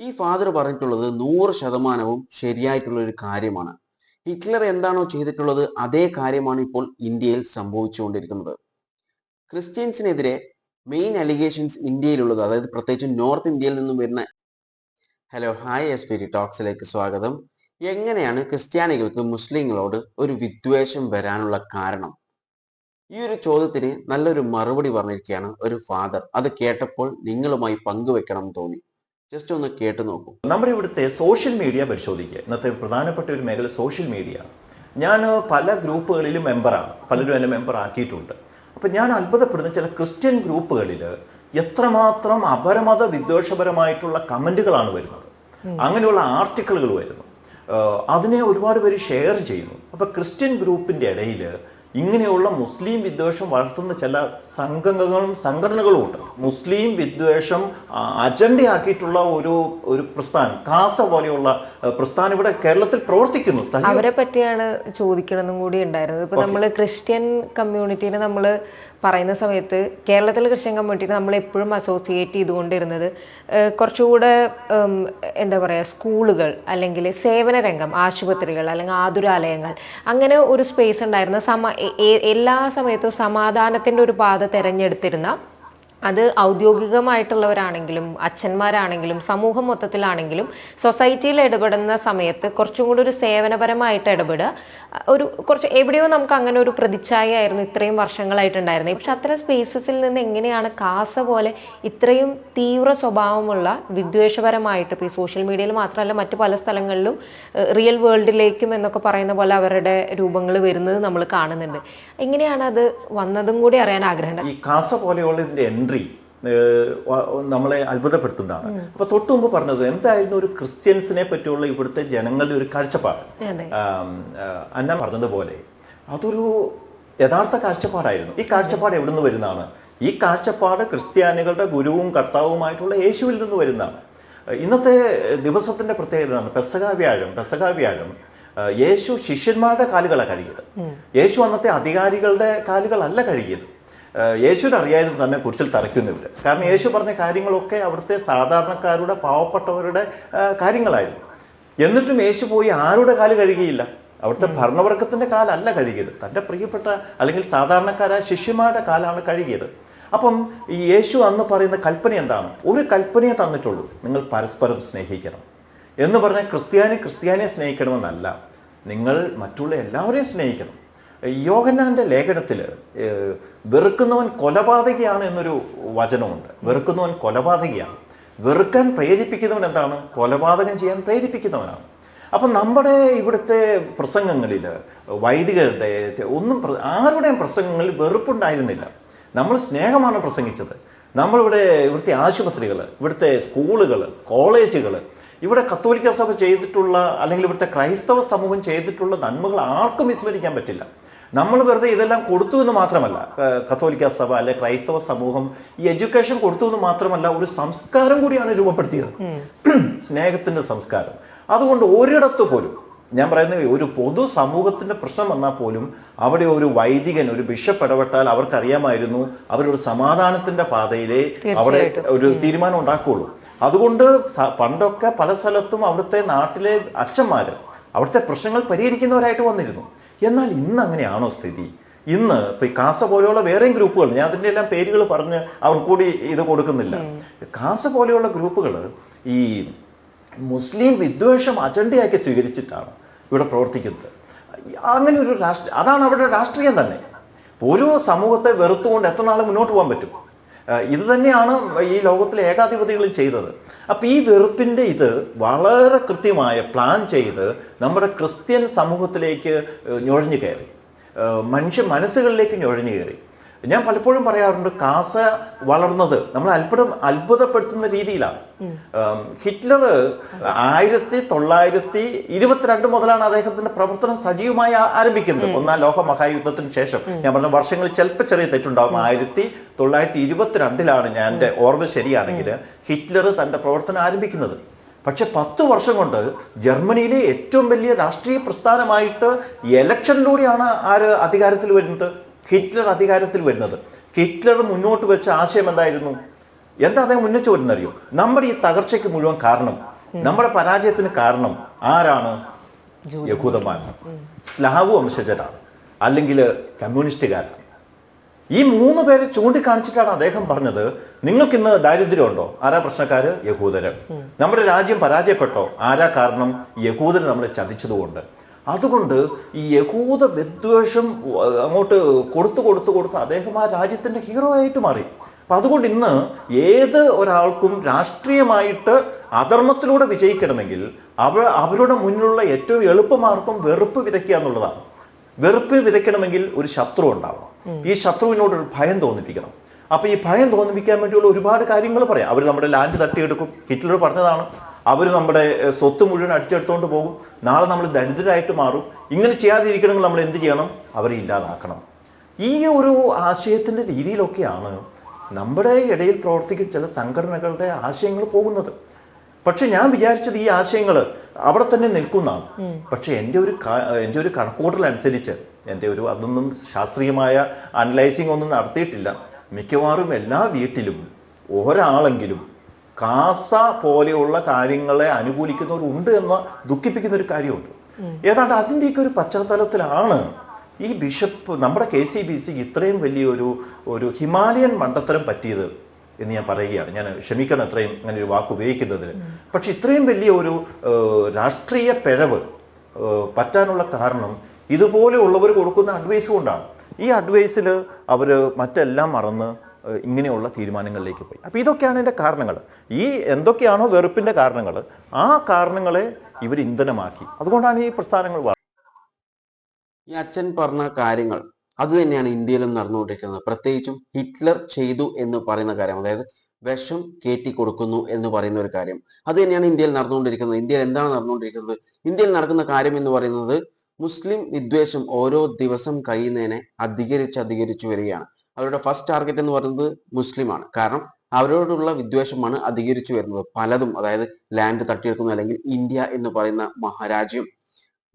ഈ ഫാദർ പറഞ്ഞിട്ടുള്ളത് 100% ശരിയായിട്ടുള്ള ഒരു കാര്യമാണ്. ഹിറ്റ്ലർ എന്താണോ ചെയ്തിട്ടുള്ളത് അതേ കാര്യമാണ് ഇപ്പോൾ ഇന്ത്യയിൽ സംഭവിച്ചുകൊണ്ടിരിക്കുന്നത്. ക്രിസ്ത്യൻസിനെതിരെ മെയിൻ അലിഗേഷൻസ് ഇന്ത്യയിലുള്ളത്, അതായത് പ്രത്യേകിച്ച് നോർത്ത് ഇന്ത്യയിൽ നിന്നും വരുന്ന ഹലോ ഹായ് എസ്പിരി ടോക്സിലേക്ക് സ്വാഗതം. എങ്ങനെയാണ് ക്രിസ്ത്യാനികൾക്ക് മുസ്ലിങ്ങളോട് ഒരു വിദ്വേഷം വരാനുള്ള കാരണം? ഈ ഒരു ചോദ്യത്തിന് നല്ലൊരു മറുപടി പറഞ്ഞിരിക്കുകയാണ് ഒരു ഫാദർ. അത് കേട്ടപ്പോൾ നിങ്ങളുമായി പങ്കുവെക്കണം എന്ന് തോന്നി. ജസ്റ്റ് ഒന്ന് കേട്ടു നോക്കൂ. നമ്മുടെ ഇവിടുത്തെ സോഷ്യൽ മീഡിയ പരിശോധിക്കുക. ഇന്നത്തെ പ്രധാനപ്പെട്ട ഒരു മേഖല സോഷ്യൽ മീഡിയ. ഞാൻ പല ഗ്രൂപ്പുകളിലും മെമ്പറാണ്, പലരും എന്നെ മെമ്പർ ആക്കിയിട്ടുണ്ട്. അപ്പം ഞാൻ അത്ഭുതപ്പെടുന്ന ചില ക്രിസ്ത്യൻ ഗ്രൂപ്പുകളിൽ എത്രമാത്രം അപരമത വിദ്വേഷപരമായിട്ടുള്ള കമൻറ്റുകളാണ് വരുന്നത്, അങ്ങനെയുള്ള ആർട്ടിക്കിളുകൾ വരുന്നു. അതിനെ ഒരുപാട് പേര് ഷെയർ ചെയ്യുന്നു. അപ്പം ക്രിസ്ത്യൻ ഗ്രൂപ്പിൻ്റെ ഇടയിൽ ഇങ്ങനെയുള്ള മുസ്ലിം വിദ്വേഷം വളർത്തുന്ന ചില സംഘടനകളും ഉണ്ട്. മുസ്ലിം വിദ്വേഷം അജണ്ടയാക്കിയിട്ടുള്ള ഒരു പ്രസ്ഥാനം, കാസ പോലെയുള്ള പ്രസ്ഥാനം ഇവിടെ കേരളത്തിൽ പ്രവർത്തിക്കുന്നു. അവരെ പറ്റിയാണ് ചോദിക്കണമെന്നും കൂടി ഉണ്ടായിരുന്നത്. ഇപ്പൊ നമ്മൾ ക്രിസ്ത്യൻ കമ്മ്യൂണിറ്റീനെ നമ്മൾ പറയുന്ന സമയത്ത് കേരളത്തിലെ ക്രിസ്ത്യൻ കമ്മ്യൂണിറ്റീനെ നമ്മൾ എപ്പോഴും അസോസിയേറ്റ് ചെയ്തുകൊണ്ടിരുന്നത് കുറച്ചുകൂടെ എന്താ പറയുക, സ്കൂളുകൾ അല്ലെങ്കിൽ സേവന രംഗം, ആശുപത്രികൾ അല്ലെങ്കിൽ ആതുരാലയങ്ങൾ, അങ്ങനെ ഒരു സ്പേസ് ഉണ്ടായിരുന്ന എല്ലാ സമയത്തും സമാധാനത്തിൻ്റെ ഒരു പാത തിരഞ്ഞെടുത്തിരുന്ന, അത് ഔദ്യോഗികമായിട്ടുള്ളവരാണെങ്കിലും അച്ഛന്മാരാണെങ്കിലും സമൂഹം മൊത്തത്തിലാണെങ്കിലും സൊസൈറ്റിയിൽ ഇടപെടുന്ന സമയത്ത് കുറച്ചും കൂടി ഒരു സേവനപരമായിട്ട് ഇടപെടുക, കുറച്ച് എവിടെയോ നമുക്ക് അങ്ങനെ ഒരു പ്രതിച്ഛായ ആയിരുന്നു ഇത്രയും വർഷങ്ങളായിട്ടുണ്ടായിരുന്നത്. പക്ഷെ അത്തരം സ്പേസസിൽ നിന്ന് എങ്ങനെയാണ് കാസ പോലെ ഇത്രയും തീവ്ര സ്വഭാവമുള്ള വിദ്വേഷപരമായിട്ട്, ഇപ്പോൾ ഈ സോഷ്യൽ മീഡിയയിൽ മാത്രമല്ല മറ്റു പല സ്ഥലങ്ങളിലും റിയൽ വേൾഡിലേക്കും എന്നൊക്കെ പറയുന്ന പോലെ അവരുടെ രൂപങ്ങൾ വരുന്നത് നമ്മൾ കാണുന്നുണ്ട്. എങ്ങനെയാണ് അത് വന്നതും കൂടി അറിയാൻ ആഗ്രഹമുണ്ട്. ഈ കാസ പോലെയുള്ളതിൻ്റെ എൻട്രി നമ്മളെ അത്ഭുതപ്പെടുത്തുന്നതാണ്. അപ്പൊ തൊട്ടു മുമ്പ് പറഞ്ഞത് എന്തായിരുന്നു ഒരു ക്രിസ്ത്യൻസിനെ പറ്റിയുള്ള ഇവിടുത്തെ ജനങ്ങളുടെ ഒരു കാഴ്ചപ്പാട്. അന്ന പറഞ്ഞതുപോലെ അതൊരു യഥാർത്ഥ കാഴ്ചപ്പാടായിരുന്നു. ഈ കാഴ്ചപ്പാട് എവിടെ നിന്ന് വരുന്നതാണ്? ഈ കാഴ്ചപ്പാട് ക്രിസ്ത്യാനികളുടെ ഗുരുവും കർത്താവുമായിട്ടുള്ള യേശുവിൽ നിന്ന് വരുന്നതാണ്. ഇന്നത്തെ ദിവസത്തിന്റെ പ്രത്യേകതയാണ് പെസഹ വ്യാഴം. യേശു ശിഷ്യന്മാരുടെ കാലുകളാണ് കഴുകിയത്. യേശു അന്നത്തെ അധികാരികളുടെ കാലുകളല്ല കഴുകിയത്. യേശുവിന് അറിയായിരുന്നു തന്നെ കുരിശിൽ തറയ്ക്കുന്നവർ. കാരണം യേശു പറഞ്ഞ കാര്യങ്ങളൊക്കെ അവിടുത്തെ സാധാരണക്കാരുടെ, പാവപ്പെട്ടവരുടെ കാര്യങ്ങളായിരുന്നു. എന്നിട്ടും യേശു പോയി ആരുടെ കാല് കഴുകിയില്ല? അവിടുത്തെ ഭരണവർഗത്തിന്റെ കാലല്ല കഴുകിയത്, തൻ്റെ പ്രിയപ്പെട്ട അല്ലെങ്കിൽ സാധാരണക്കാരായ ശിഷ്യന്മാരുടെ കാലാണ് കഴുകിയത്. അപ്പം ഈ യേശു അന്ന് പറയുന്ന കൽപ്പന എന്താണ്? ഒരു കൽപ്പനയെ തന്നിട്ടുള്ളൂ, നിങ്ങൾ പരസ്പരം സ്നേഹിക്കണം എന്ന് പറഞ്ഞാൽ ക്രിസ്ത്യാനിയെ സ്നേഹിക്കണമെന്നല്ല, നിങ്ങൾ മറ്റുള്ള എല്ലാവരെയും സ്നേഹിക്കണം. യോഹന്നാന്റെ ലേഖനത്തിൽ വെറുക്കുന്നവൻ കൊലപാതകയാണ് എന്നൊരു വചനമുണ്ട്. വെറുക്കുന്നവൻ കൊലപാതകയാണ്. വെറുക്കാൻ പ്രേരിപ്പിക്കുന്നവൻ എന്താണ്? കൊലപാതകം ചെയ്യാൻ പ്രേരിപ്പിക്കുന്നവനാണ്. അപ്പം നമ്മുടെ ഇവിടുത്തെ പ്രസംഗങ്ങളിൽ വൈദികരുടെ ആരുടെയും പ്രസംഗങ്ങളിൽ വെറുപ്പുണ്ടായിരുന്നില്ല. നമ്മൾ സ്നേഹമാണ് പ്രസംഗിച്ചത്. ഇവിടുത്തെ ആശുപത്രികൾ, ഇവിടുത്തെ സ്കൂളുകൾ, കോളേജുകൾ, ഇവിടെ കത്തോലിക്ക സഭ ചെയ്തിട്ടുള്ള അല്ലെങ്കിൽ ഇവിടുത്തെ ക്രൈസ്തവ സമൂഹം ചെയ്തിട്ടുള്ള നന്മകൾ ആർക്കും വിസ്മരിക്കാൻ പറ്റില്ല. നമ്മൾ വെറുതെ ഇതെല്ലാം കൊടുത്തു എന്ന് മാത്രമല്ല, കത്തോലിക്ക സഭ അല്ലെ ക്രൈസ്തവ സമൂഹം ഈ എഡ്യൂക്കേഷൻ കൊടുത്തു എന്ന് മാത്രമല്ല, ഒരു സംസ്കാരം കൂടിയാണ് രൂപപ്പെടുത്തിയത്, സ്നേഹത്തിന്റെ സംസ്കാരം. അതുകൊണ്ട് ഒരിടത്ത് പോലും ഞാൻ പറയുന്നത്, ഒരു പൊതു സമൂഹത്തിന്റെ പ്രശ്നം വന്നാൽ പോലും അവിടെ ഒരു വൈദികൻ, ഒരു ബിഷപ്പ് ഇടപെട്ടാൽ അവർക്കറിയാമായിരുന്നു അവരൊരു സമാധാനത്തിന്റെ പാതയിലെ അവിടെ ഒരു തീരുമാനം ഉണ്ടാക്കുകയുള്ളൂ. അതുകൊണ്ട് പണ്ടൊക്കെ പല സ്ഥലത്തും അവിടുത്തെ നാട്ടിലെ അച്ഛന്മാർ അവിടുത്തെ പ്രശ്നങ്ങൾ പരിഹരിക്കുന്നവരായിട്ട് വന്നിരുന്നു. എന്നാൽ ഇന്ന് അങ്ങനെയാണോ സ്ഥിതി? ഇന്ന് ഇപ്പൊ ഈ കാസ പോലെയുള്ള വേറെയും ഗ്രൂപ്പുകൾ, ഞാൻ അതിൻ്റെ എല്ലാം പേരുകൾ പറഞ്ഞ് അവർ കൂടി ഇത് കൊടുക്കുന്നില്ല. കാസ പോലെയുള്ള ഗ്രൂപ്പുകൾ ഈ മുസ്ലിം വിദ്വേഷം അജണ്ടയാക്കി സ്വീകരിച്ചിട്ടാണ് ഇവിടെ പ്രവർത്തിക്കുന്നത്. അങ്ങനെ ഒരു അതാണ് അവരുടെ രാഷ്ട്രീയം തന്നെ. ഒരു സമൂഹത്തെ വെറുത്തുകൊണ്ട് എത്ര നാൾ മുന്നോട്ട് പോകാൻ പറ്റും? ഇത് തന്നെയാണ് ഈ ലോകത്തിലെ ഏകാധിപതികളും ചെയ്തത്. അപ്പം ഈ വെറുപ്പിൻ്റെ ഇത് വളരെ കൃത്യമായ പ്ലാൻ ചെയ്ത് നമ്മുടെ ക്രിസ്ത്യൻ സമൂഹത്തിലേക്ക് നുഴഞ്ഞു കയറി, മനുഷ്യ മനസ്സുകളിലേക്ക് നുഴഞ്ഞു കയറി. ഞാൻ പലപ്പോഴും പറയാറുണ്ട്, കാസ വളർന്നത് നമ്മൾ അത്ഭുതപ്പെടുത്തുന്ന രീതിയിലാണ്. ഹിറ്റ്ലർ 1922 മുതലാണ് അദ്ദേഹത്തിന്റെ പ്രവർത്തനം സജീവമായി ആരംഭിക്കുന്നത്. ഒന്നാം ലോക മഹായുദ്ധത്തിന് ശേഷം. ഞാൻ പറഞ്ഞ വർഷങ്ങളിൽ ചിലപ്പോൾ ചെറിയ തെറ്റുണ്ടാകും. 1922 ഞാൻ എൻ്റെ ഓർമ്മ ശരിയാണെങ്കിൽ ഹിറ്റ്ലർ തന്റെ പ്രവർത്തനം ആരംഭിക്കുന്നത്. പക്ഷെ 10 വർഷം കൊണ്ട് ജർമ്മനിയിലെ ഏറ്റവും വലിയ രാഷ്ട്രീയ പ്രസ്ഥാനമായിട്ട് ഇലക്ഷനിലൂടെയാണ് അധികാരത്തിൽ വരുന്നത്, ഹിറ്റ്ലർ അധികാരത്തിൽ വരുന്നത്. ഹിറ്റ്ലർ മുന്നോട്ട് വെച്ച ആശയം എന്തായിരുന്നു? എന്താ അദ്ദേഹം മുന്നോട്ട് വരുന്നറിയോ? നമ്മുടെ ഈ തകർച്ചയ്ക്ക് മുഴുവൻ കാരണം നമ്മുടെ പരാജയത്തിന് കാരണം ആരാണ്? യഹൂദന്മാരാണ്, സ്ലാവ് വംശജരാണ്, അല്ലെങ്കിൽ കമ്മ്യൂണിസ്റ്റുകാരാണ്. ഈ 3 പേരെ ചൂണ്ടിക്കാണിച്ചിട്ടാണ് അദ്ദേഹം പറഞ്ഞത്, നിങ്ങൾക്കിന്ന് ദാരിദ്ര്യമുണ്ടോ? ആരാ പ്രശ്നക്കാര്? യഹൂദര്. നമ്മുടെ രാജ്യം പരാജയപ്പെട്ടോ? ആരാ കാരണം? യഹൂദര് നമ്മളെ ചതിച്ചതുകൊണ്ട്. അതുകൊണ്ട് ഈ യഹൂദ വിദ്വേഷം അങ്ങോട്ട് കൊടുത്ത് അദ്ദേഹം ആ രാജ്യത്തിന്റെ ഹീറോ ആയിട്ട് മാറി. അപ്പൊ അതുകൊണ്ട് ഇന്ന് ഏത് ഒരാൾക്കും രാഷ്ട്രീയമായിട്ട് അധർമ്മത്തിലൂടെ വിജയിക്കണമെങ്കിൽ അവരുടെ മുന്നിലുള്ള ഏറ്റവും എളുപ്പമാർഗം വെറുപ്പ് വിതയ്ക്കുക എന്നുള്ളതാണ്. വെറുപ്പ് വിതയ്ക്കണമെങ്കിൽ ഒരു ശത്രു ഉണ്ടാവണം. ഈ ശത്രുവിനോട് ഒരു ഭയം തോന്നിപ്പിക്കണം. അപ്പൊ ഈ ഭയം തോന്നിപ്പിക്കാൻ വേണ്ടിയുള്ള ഒരുപാട് കാര്യങ്ങൾ പറയാം. അവർ നമ്മുടെ ലാൻഡ് തട്ടിയെടുക്കും. ഹിറ്റ്ലർ പറഞ്ഞതാണ്, അവർ നമ്മുടെ സ്വത്ത് മുഴുവൻ അടിച്ചെടുത്തോണ്ട് പോകും, നാളെ നമ്മൾ ദരിദ്രരായിട്ട് മാറും. ഇങ്ങനെ ചെയ്യാതിരിക്കണമെങ്കിൽ നമ്മൾ എന്ത് ചെയ്യണം? അവരെ ഇല്ലാതാക്കണം. ഈ ഒരു ആശയത്തിന്റെ രീതിയിലൊക്കെയാണ് നമ്മുടെ ഇടയിൽ പ്രവർത്തിക്കുന്ന ചില സംഘടനകളുടെ ആശയങ്ങൾ പോകുന്നത്. പക്ഷെ ഞാൻ വിചാരിച്ചത് ഈ ആശയങ്ങൾ അവിടെ തന്നെ നിൽക്കുന്നതാണ്. പക്ഷെ എൻ്റെ ഒരു കണക്കൂട്ടൽ അനുസരിച്ച്, അതൊന്നും ശാസ്ത്രീയമായ അനലൈസിങ് ഒന്നും നടത്തിയിട്ടില്ല. മിക്കവാറും എല്ലാ വീട്ടിലും ഒരാളെങ്കിലും കാസ പോലെയുള്ള കാര്യങ്ങളെ അനുകൂലിക്കുന്നവരുണ്ട് എന്ന ദുഃഖിപ്പിക്കുന്ന ഒരു കാര്യമുണ്ട്. ഏതാണ്ട് അതിൻ്റെയൊക്കെ ഒരു പശ്ചാത്തലത്തിലാണ് ഈ ബിഷപ്പ് നമ്മുടെ KCBC ഇത്രയും വലിയൊരു ഹിമാലയൻ മണ്ടത്തരം പറ്റിയത് എന്ന് ഞാൻ പറയുകയാണ്. ഞാൻ ക്ഷമിക്കണം ഇത്രയും അങ്ങനെ ഒരു വാക്ക് ഉപയോഗിക്കുന്നതിന്. പക്ഷെ ഇത്രയും വലിയ ഒരു രാഷ്ട്രീയ പിഴവ് പറ്റാനുള്ള കാരണം ഇതുപോലെയുള്ളവർ കൊടുക്കുന്ന അഡ്വൈസ് കൊണ്ടാണ്. ഈ അഡ്വൈസിൽ അവർ മറ്റെല്ലാം മറന്ന് ഇങ്ങനെയുള്ള തീരുമാനങ്ങളിലേക്ക് പോയി. അപ്പം ഇതൊക്കെയാണ് എൻ്റെ കാരണങ്ങൾ. ഈ എന്തൊക്കെയാണോ വെറുപ്പിൻ്റെ കാരണങ്ങൾ, ആ കാരണങ്ങളെ ഇവർ ഇന്ധനമാക്കി. അതുകൊണ്ടാണ് ഈ പ്രസ്ഥാനങ്ങൾ. ഈ അച്ഛൻ പറഞ്ഞ കാര്യങ്ങൾ അത് തന്നെയാണ് ഇന്ത്യയിലും നടന്നുകൊണ്ടിരിക്കുന്നത്. പ്രത്യേകിച്ചും ഹിറ്റ്ലർ ചെയ്തു എന്ന് പറയുന്ന കാര്യം, അതായത് വിഷം കയറ്റി കൊടുക്കുന്നു എന്ന് പറയുന്ന ഒരു കാര്യം, അത് തന്നെയാണ് ഇന്ത്യയിൽ നടന്നുകൊണ്ടിരിക്കുന്നത്. ഇന്ത്യയിൽ എന്താണ് നടന്നുകൊണ്ടിരിക്കുന്നത്? ഇന്ത്യയിൽ നടക്കുന്ന കാര്യം എന്ന് പറയുന്നത് മുസ്ലിം വിദ്വേഷം ഓരോ ദിവസം കഴിയുന്നതിനെ അധികരിച്ചു വരികയാണ്. അവരുടെ ഫസ്റ്റ് ടാർഗറ്റ് എന്ന് പറയുന്നത് മുസ്ലിമാണ്. കാരണം അവരോടുള്ള വിദ്വേഷമാണ് അധികരിച്ചു വരുന്നത്. പലതും, അതായത് ലാൻഡ് തട്ടിയെടുക്കുന്നു, അല്ലെങ്കിൽ ഇന്ത്യ എന്ന് പറയുന്ന മഹാരാജ്യം,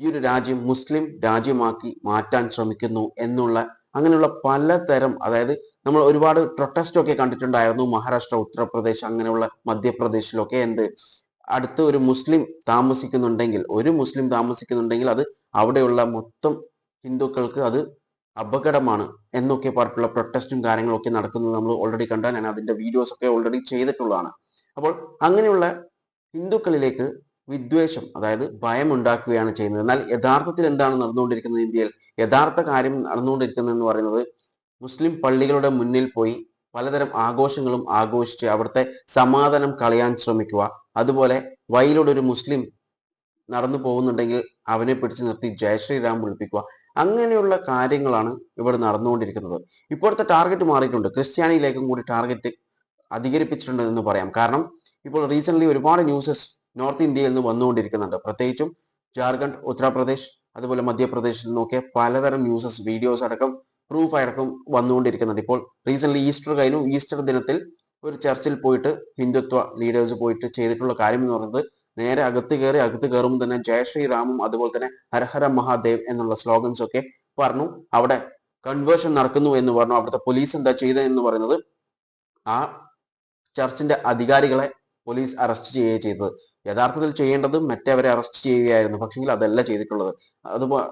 ഈ ഒരു രാജ്യം മുസ്ലിം രാജ്യമാക്കി മാറ്റാൻ ശ്രമിക്കുന്നു എന്നുള്ള അങ്ങനെയുള്ള പലതരം, അതായത് നമ്മൾ ഒരുപാട് പ്രൊട്ടസ്റ്റ് ഒക്കെ കണ്ടിട്ടുണ്ടായിരുന്നു. മഹാരാഷ്ട്ര, ഉത്തർപ്രദേശ്, അങ്ങനെയുള്ള മധ്യപ്രദേശിലൊക്കെ അടുത്ത് ഒരു മുസ്ലിം താമസിക്കുന്നുണ്ടെങ്കിൽ അത് അവിടെയുള്ള മൊത്തം ഹിന്ദുക്കൾക്ക് അത് അപകടമാണ് എന്നൊക്കെ പറഞ്ഞിട്ടുള്ള പ്രൊട്ടസ്റ്റും കാര്യങ്ങളൊക്കെ നടക്കുന്നത് നമ്മൾ ഓൾറെഡി കണ്ടാൽ, ഞാൻ അതിന്റെ വീഡിയോസ് ഒക്കെ ഓൾറെഡി ചെയ്തിട്ടുള്ളതാണ്. അപ്പോൾ അങ്ങനെയുള്ള ഹിന്ദുക്കളിലേക്ക് വിദ്വേഷം, അതായത് ഭയം ഉണ്ടാക്കുകയാണ് ചെയ്യുന്നത്. എന്നാൽ യഥാർത്ഥത്തിൽ എന്താണ് നടന്നുകൊണ്ടിരിക്കുന്നത്? ഇന്ത്യയിൽ യഥാർത്ഥ കാര്യം നടന്നുകൊണ്ടിരിക്കുന്നത് എന്ന് പറയുന്നത്, മുസ്ലിം പള്ളികളുടെ മുന്നിൽ പോയി പലതരം ആഘോഷങ്ങളും ആഘോഷിച്ച് അവിടുത്തെ സമാധാനം കളയാൻ ശ്രമിക്കുക. അതുപോലെ വഴിയിലൂടെ ഒരു മുസ്ലിം നടന്നു പോകുന്നുണ്ടെങ്കിൽ അവനെ പിടിച്ചു നിർത്തി ജയ ശ്രീറാം വിളിപ്പിക്കുക. അങ്ങനെയുള്ള കാര്യങ്ങളാണ് ഇവിടെ നടന്നുകൊണ്ടിരിക്കുന്നത്. ഇപ്പോഴത്തെ ടാർഗറ്റ് മാറിയിട്ടുണ്ട്. ക്രിസ്ത്യാനിയിലേക്കും കൂടി ടാർഗറ്റ് അധികരിപ്പിച്ചിട്ടുണ്ട് എന്ന് പറയാം. കാരണം ഇപ്പോൾ റീസെന്റ് ഒരുപാട് ന്യൂസസ് നോർത്ത് ഇന്ത്യയിൽ നിന്ന് വന്നുകൊണ്ടിരിക്കുന്നുണ്ട്. പ്രത്യേകിച്ചും ജാർഖണ്ഡ്, ഉത്തർപ്രദേശ്, അതുപോലെ മധ്യപ്രദേശിൽ നിന്നൊക്കെ പലതരം ന്യൂസസ്, വീഡിയോസ് അടക്കം, പ്രൂഫ് അടക്കം വന്നുകൊണ്ടിരിക്കുന്നുണ്ട്. ഇപ്പോൾ റീസെന്റ് ഈസ്റ്റർ കഴിഞ്ഞു. ഈസ്റ്റർ ദിനത്തിൽ ഒരു ചർച്ചിൽ പോയിട്ട് ഹിന്ദുത്വ ലീഡേഴ്സ് പോയിട്ട് ചെയ്തിട്ടുള്ള കാര്യം എന്ന് പറയുന്നത്, നേരെ അകത്ത് കയറുമ്പോൾ തന്നെ ജയ ശ്രീറാമും അതുപോലെ തന്നെ ഹരഹര മഹാദേവ് എന്നുള്ള സ്ലോഗൻസ് ഒക്കെ പറഞ്ഞു. അവിടെ കൺവേർഷൻ നടക്കുന്നു എന്ന് പറഞ്ഞു. അവിടുത്തെ പോലീസ് എന്താ ചെയ്തതെന്ന് പറയുന്നത്, ആ ചർച്ചിന്റെ അധികാരികളെ പോലീസ് അറസ്റ്റ് ചെയ്യുകയാണ് ചെയ്തത്. യഥാർത്ഥത്തിൽ ചെയ്യേണ്ടത് മറ്റവരെ അറസ്റ്റ് ചെയ്യുകയായിരുന്നു. പക്ഷെങ്കിൽ അതല്ല ചെയ്തിട്ടുള്ളത്.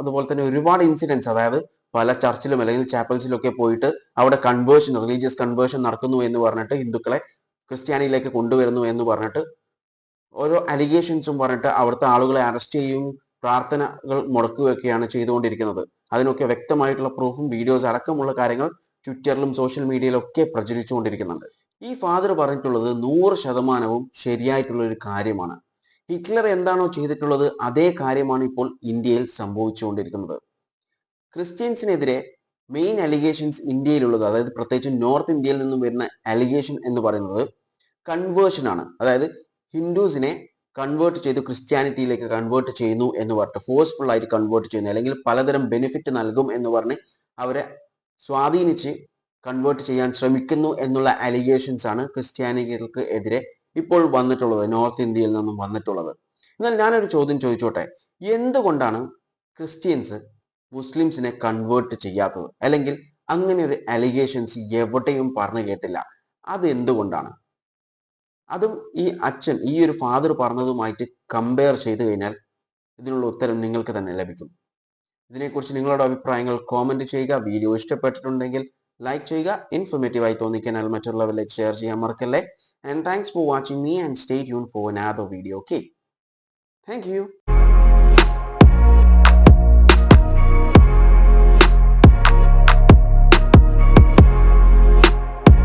അതുപോലെ തന്നെ ഒരുപാട് ഇൻസിഡൻസ്, അതായത് പല ചർച്ചിലും അല്ലെങ്കിൽ ചാപ്പൽസിലും ഒക്കെ പോയിട്ട് അവിടെ റിലീജിയസ് കൺവേർഷൻ നടക്കുന്നു എന്ന് പറഞ്ഞിട്ട് ഹിന്ദുക്കളെ ക്രിസ്ത്യാനിയിലേക്ക് കൊണ്ടുവരുന്നു എന്ന് പറഞ്ഞിട്ട് ഓരോ അലിഗേഷൻസും പറഞ്ഞിട്ട് അവിടുത്തെ ആളുകളെ അറസ്റ്റ് ചെയ്യും, പ്രാർത്ഥനകൾ മുടക്കുകയൊക്കെയാണ് ചെയ്തുകൊണ്ടിരിക്കുന്നത്. അതിനൊക്കെ വ്യക്തമായിട്ടുള്ള പ്രൂഫും വീഡിയോസ് അടക്കമുള്ള കാര്യങ്ങൾ ട്വിറ്ററിലും സോഷ്യൽ മീഡിയയിലും ഒക്കെ പ്രചരിച്ചുകൊണ്ടിരിക്കുന്നുണ്ട്. ഈ ഫാദർ പറഞ്ഞിട്ടുള്ളത് 100% ശരിയായിട്ടുള്ള ഒരു കാര്യമാണ്. ഹിറ്റ്ലർ എന്താണോ ചെയ്തിട്ടുള്ളത് അതേ കാര്യമാണ് ഇപ്പോൾ ഇന്ത്യയിൽ സംഭവിച്ചുകൊണ്ടിരിക്കുന്നത്. ക്രിസ്ത്യൻസിനെതിരെ മെയിൻ അലിഗേഷൻസ് ഇന്ത്യയിലുള്ളത്, അതായത് പ്രത്യേകിച്ച് നോർത്ത് ഇന്ത്യയിൽ നിന്നും വരുന്ന അലിഗേഷൻ എന്ന് പറയുന്നത് കൺവേർഷൻ ആണ്. അതായത് ഹിന്ദുസിനെ കൺവേർട്ട് ചെയ്ത് ക്രിസ്ത്യാനിറ്റിയിലേക്ക് കൺവേർട്ട് ചെയ്യുന്നു എന്ന് പറഞ്ഞിട്ട്, ഫോഴ്സ്ഫുൾ ആയിട്ട് കൺവേർട്ട് ചെയ്യുന്നു, അല്ലെങ്കിൽ പലതരം ബെനിഫിറ്റ് നൽകും എന്ന് പറഞ്ഞ് അവരെ സ്വാധീനിച്ച് കൺവേർട്ട് ചെയ്യാൻ ശ്രമിക്കുന്നു എന്നുള്ള അലിഗേഷൻസ് ആണ് ക്രിസ്ത്യാനികൾക്ക് എതിരെ ഇപ്പോൾ വന്നിട്ടുള്ളത്, നോർത്ത് ഇന്ത്യയിൽ നിന്നും വന്നിട്ടുള്ളത്. എന്നാൽ ഞാനൊരു ചോദ്യം ചോദിച്ചോട്ടെ, എന്തുകൊണ്ടാണ് ക്രിസ്ത്യൻസ് മുസ്ലിംസിനെ കൺവേർട്ട് ചെയ്യാത്തത്? അല്ലെങ്കിൽ അങ്ങനെ ഒരു അലിഗേഷൻസ് എവിടെയും പറഞ്ഞു കേട്ടില്ല. അത് എന്തുകൊണ്ടാണ്? അതും ഈ അച്ഛൻ, ഈ ഒരു ഫാദർ പറഞ്ഞതുമായിട്ട് കമ്പയർ ചെയ്ത് കഴിഞ്ഞാൽ ഇതിനുള്ള ഉത്തരം നിങ്ങൾക്ക് തന്നെ ലഭിക്കും. ഇതിനെക്കുറിച്ച് നിങ്ങളുടെ അഭിപ്രായങ്ങൾ കോമന്റ് ചെയ്യുക. വീഡിയോ ഇഷ്ടപ്പെട്ടിട്ടുണ്ടെങ്കിൽ ലൈക്ക് ചെയ്യുക. ഇൻഫോർമേറ്റീവ് ആയി തോന്നിക്കഴിഞ്ഞാൽ മറ്റുള്ളവരിലേക്ക് ഷെയർ ചെയ്യാൻ മറക്കല്ലേ. And thanks for watching me and stay tune four another video. Okay, thank you.